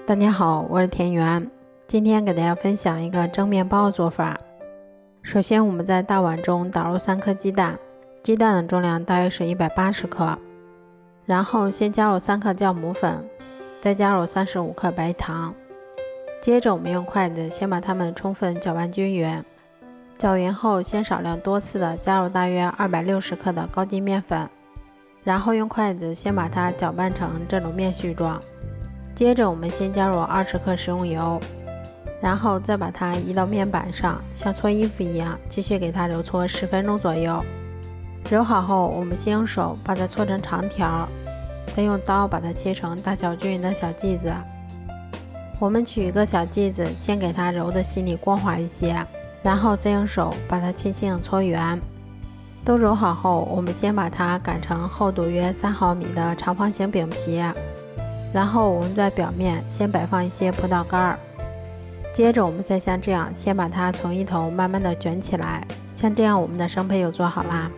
大家好，我是田园，今天给大家分享一个蒸面包的做法。首先我们在大碗中打入3颗鸡蛋，鸡蛋的重量大约是180克，然后先加入3克酵母粉，再加入35克白糖，接着我们用筷子先把它们充分搅拌均匀，搅匀后先少量多次的加入大约260克的高筋面粉，然后用筷子先把它搅拌成这种面絮状。接着我们先加入20克食用油，然后再把它移到面板上，像搓衣服一样继续给它揉搓10分钟左右。揉好后，我们先用手把它搓成长条，再用刀把它切成大小均匀的小剂子。我们取一个小剂子，先给它揉的细腻光滑一些，然后再用手把它轻轻搓圆。都揉好后，我们先把它擀成厚度约3毫米的长方形饼皮，然后我们在表面先摆放一些葡萄干，接着我们再像这样先把它从一头慢慢的卷起来，像这样我们的生胚就做好啦。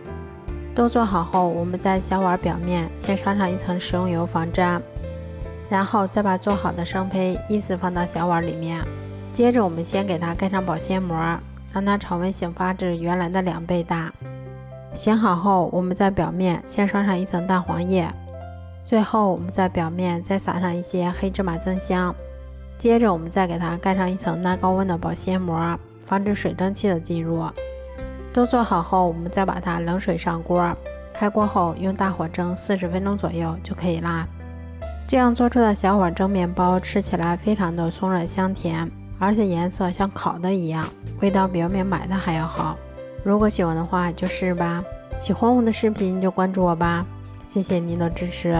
都做好后，我们在小碗表面先刷上一层食用油防粘，然后再把做好的生胚依次放到小碗里面。接着我们先给它盖上保鲜膜，让它常温醒发至原来的2倍大。醒好后，我们在表面先刷上一层蛋黄液，最后我们在表面再撒上一些黑芝麻增香。接着我们再给它盖上一层耐高温的保鲜膜，防止水蒸气的进入。都做好后，我们再把它冷水上锅，开锅后用大火蒸40分钟左右就可以啦。这样做出的小碗蒸面包吃起来非常的松软香甜，而且颜色像烤的一样，味道比外面买的还要好。如果喜欢的话就试吧，喜欢我的视频就关注我吧，谢谢您的支持。